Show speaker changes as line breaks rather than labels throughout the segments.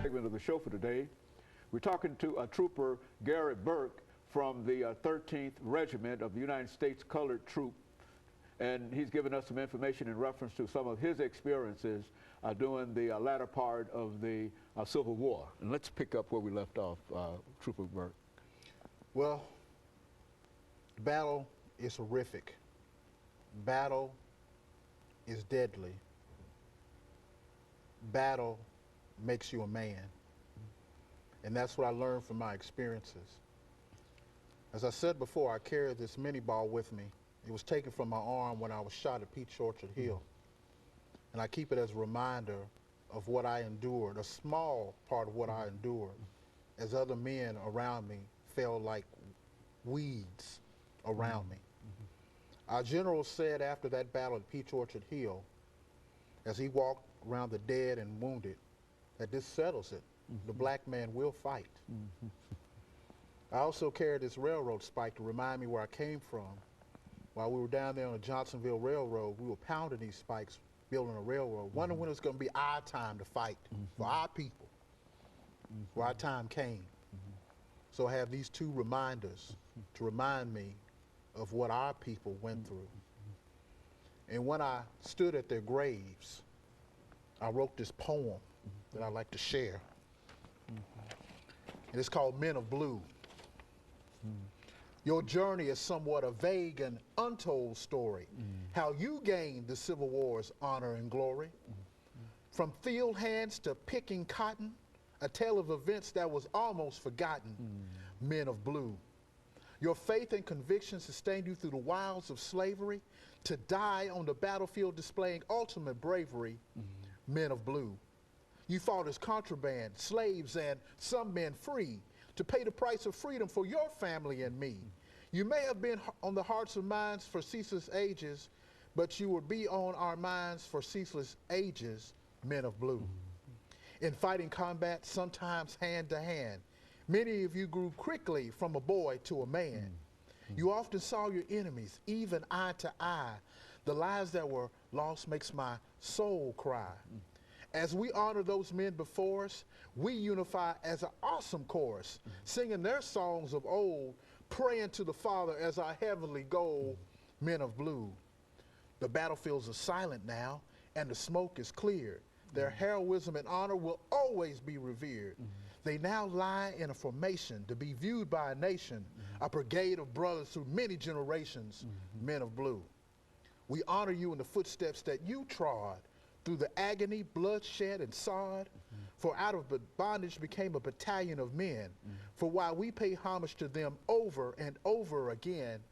Segment of the show for today. We're talking to Trooper GBurke3 from the 13th Regiment of the United States Colored Troop, and he's given us some information in reference to some of his experiences during the latter part of the Civil War. And let's pick up where we left off, Trooper GBurke.
Well, battle is horrific. Battle is deadly. Battle makes you a man. And that's what I learned from my experiences. As I said before, I carried this mini ball with me. It was taken from my arm when I was shot at Peach Orchard Hill. And I keep it as a reminder of what I endured, a small part of what I endured, as other men around me fell like weeds around me. Our general said after that battle at Peach Orchard Hill, as he walked around the dead and wounded, that this settles it. The black man will fight. I also carried this railroad spike to remind me where I came from. While we were down there on the Johnsonville Railroad, we were pounding these spikes, building a railroad, wondering when it was going to be our time to fight for our people. Well, our time came. So I have these two reminders to remind me of what our people went through. And when I stood at their graves, I wrote this poem that I like to share. And it's called Men of Blue. Your journey is somewhat a vague and untold story, how you gained the Civil War's honor and glory. From field hands to picking cotton, a tale of events that was almost forgotten, Men of Blue. Your faith and conviction sustained you through the wilds of slavery, to die on the battlefield displaying ultimate bravery, Men of Blue. You fought as contraband, slaves, and some men free, to pay the price of freedom for your family and me. You may have been on the hearts and minds for ceaseless ages, but you will be on our minds for ceaseless ages, Men of Blue. In fighting combat, sometimes hand to hand, many of you grew quickly from a boy to a man. You often saw your enemies, even eye to eye. The lives that were lost makes my soul cry. As we honor those men before us, we unify as an awesome chorus, singing their songs of old, praying to the Father as our heavenly goal, Men of Blue. The battlefields are silent now, and the smoke is cleared. Their heroism and honor will always be revered. They now lie in a formation to be viewed by a nation, a brigade of brothers through many generations, Men of Blue. We honor you in the footsteps that you trod, through the agony, bloodshed, and sod. For out of bondage became a battalion of men. For while we pay homage to them over and over again,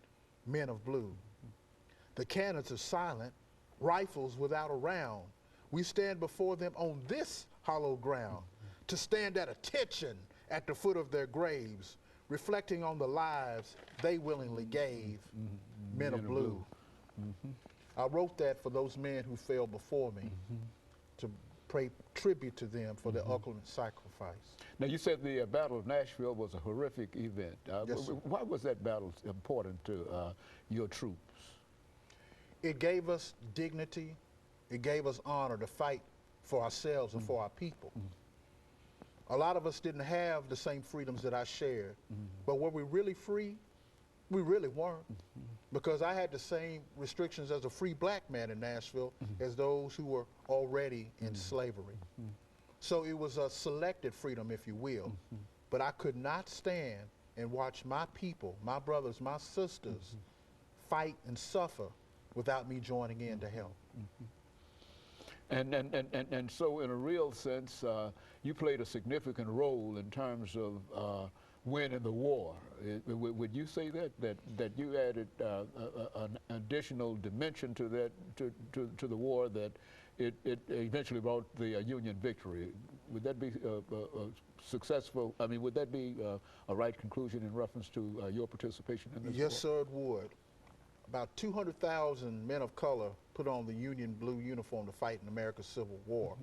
Men of Blue. The cannons are silent, rifles without a round. We stand before them on this hollow ground, to stand at attention at the foot of their graves, reflecting on the lives they willingly gave, Men of Blue. I wrote that for those men who fell before me, to pay tribute to them for their ultimate sacrifice.
Now, you said the Battle of Nashville was a horrific event.
Yes, sir.
Why was that battle important to your troops?
It gave us dignity. It gave us honor to fight for ourselves and for our people. A lot of us didn't have the same freedoms that I shared, but were we really free? We really weren't, because I had the same restrictions as a free black man in Nashville as those who were already in slavery. So it was a selected freedom, if you will, but I could not stand and watch my people, my brothers, my sisters, fight and suffer without me joining in to help.
And so in a real sense, you played a significant role in terms of winning the war. Would you say that you added an additional dimension to that to the war, that it eventually brought the Union victory? Would that be successful? I mean, would that be a right conclusion in reference to your participation in this war?
Yes, sir, it would. About 200,000 men of color put on the Union blue uniform to fight in America's Civil War.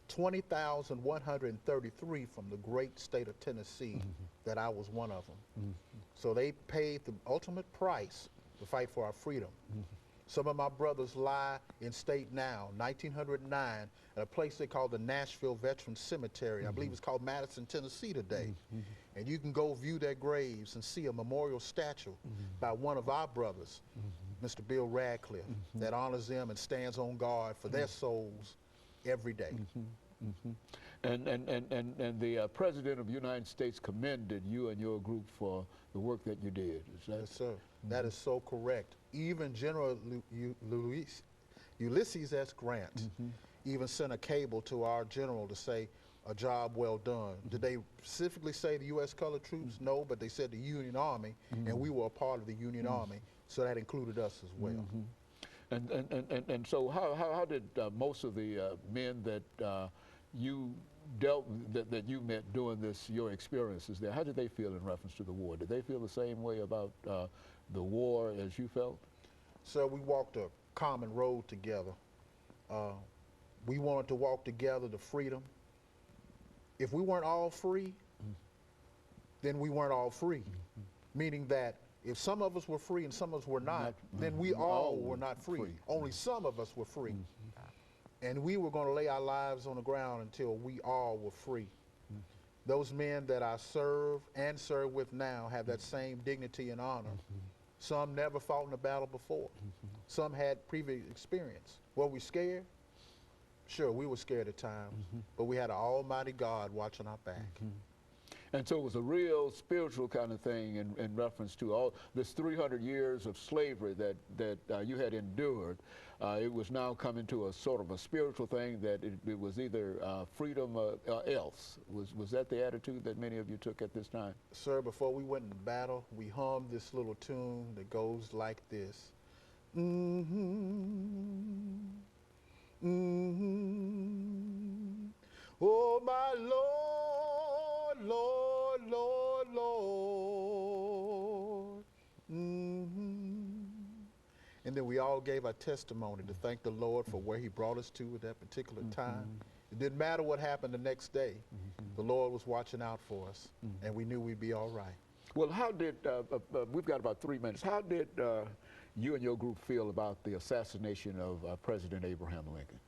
20,133 from the great state of Tennessee, that I was one of them. So they paid the ultimate price to fight for our freedom. Some of my brothers lie in state now, 1909, at a place they call the Nashville Veterans Cemetery. I believe it's called Madison, Tennessee today. And you can go view their graves and see a memorial statue by one of our brothers, Mr. Bill Radcliffe, that honors them and stands on guard for their souls every day.
And the President of the United States commended you and your group for the work that you did. Is that?
Yes, sir. That is so correct. Even General Ulysses S. Grant even sent a cable to our general to say, a job well done. Did they specifically say the U.S. colored troops? No, but they said the Union Army, and we were a part of the Union Army, so that included us as well.
And so how did most of the men that you dealt that you met during your experiences there, how did they feel in reference to the war? Did they feel the same way about the war as you felt?
So we walked a common road together. We wanted to walk together to freedom. If we weren't all free, then we weren't all free. Meaning that if some of us were free and some of us were not, then we all were not free. Only some of us were free. And we were going to lay our lives on the ground until we all were free. Those men that I serve and serve with now have that same dignity and honor. Some never fought in a battle before. Some had previous experience. Were we scared? Sure, we were scared at times, but we had an almighty God watching our back.
And so it was a real spiritual kind of thing in reference to all this 300 years of slavery that you had endured. It was now coming to a sort of a spiritual thing that it was either freedom or else. Was that the attitude that many of you took at this time?
Sir, before we went into battle, we hummed this little tune that goes like this. Oh, my Lord, Lord, Lord, Lord. And then we all gave our testimony to thank the Lord for where he brought us to at that particular time. It didn't matter what happened the next day. The Lord was watching out for us, and we knew we'd be all right.
Well, how did, we've got about 3 minutes, how did you and your group feel about the assassination of President Abraham Lincoln?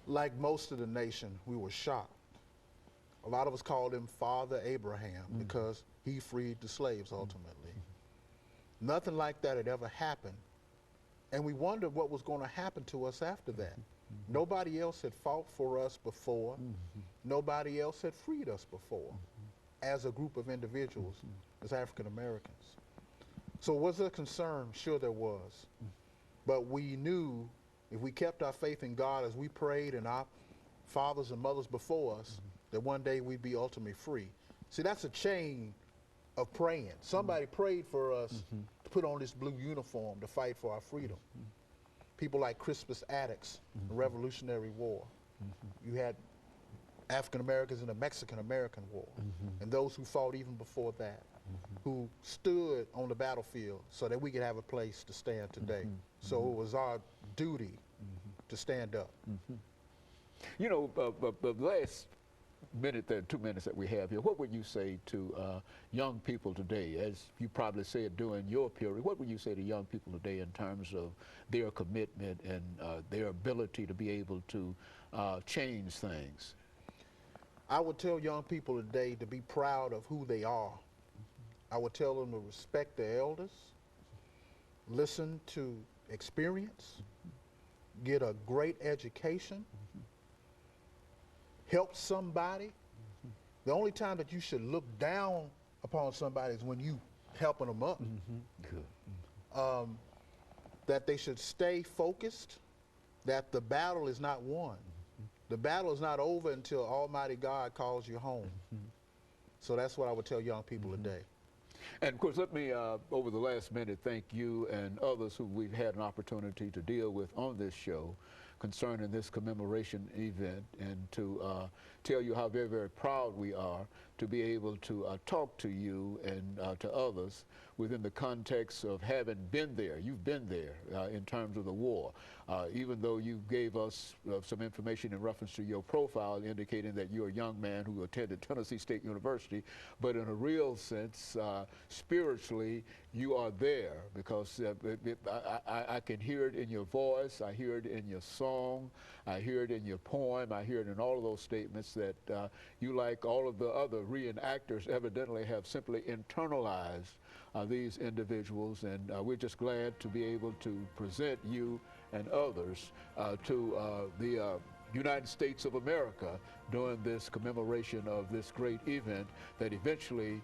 Like most of the nation, we were shocked. A lot of us called him Father Abraham because he freed the slaves ultimately. Nothing like that had ever happened. And we wondered what was going to happen to us after that. Nobody else had fought for us before. Nobody else had freed us before as a group of individuals, as African Americans. So was there concern? Sure there was. But we knew if we kept our faith in God as we prayed and our fathers and mothers before us, that one day we'd be ultimately free. See, that's a chain of praying. Somebody prayed for us to put on this blue uniform to fight for our freedom. People like Crispus Attucks, the Revolutionary War. You had African Americans in the Mexican American War, and those who fought even before that, who stood on the battlefield so that we could have a place to stand today. So it was our duty to stand up.
You know, the last minute, 2 minutes that we have here, what would you say to young people today, as you probably said during your period, what would you say to young people today in terms of their commitment and their ability to be able to change things?
I would tell young people today to be proud of who they are. I would tell them to respect their elders, listen to experience, get a great education, help somebody. The only time that you should look down upon somebody is when you helping them up.
Good.
That they should stay focused, that the battle is not won. The battle is not over until Almighty God calls you home. So that's what I would tell young people today.
And of course, let me, over the last minute, thank you and others who we've had an opportunity to deal with on this show concerning this commemoration event, and to tell you how very, very proud we are to be able to talk to you and to others within the context of having been there. You've been there in terms of the war. Even though you gave us some information in reference to your profile indicating that you're a young man who attended Tennessee State University, but in a real sense, spiritually, you are there, because I can hear it in your voice, I hear it in your song, I hear it in your poem, I hear it in all of those statements that you, like all of the other reenactors, evidently have simply internalized these individuals, and we're just glad to be able to present you and others to the United States of America during this commemoration of this great event that eventually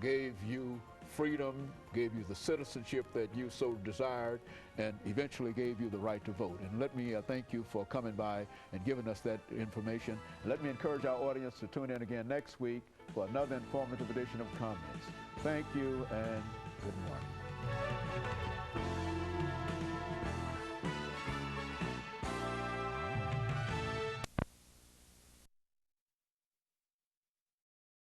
gave you freedom, gave you the citizenship that you so desired, and eventually gave you the right to vote. And let me thank you for coming by and giving us that information. And let me encourage our audience to tune in again next week for another informative edition of Comments. Thank you and good morning.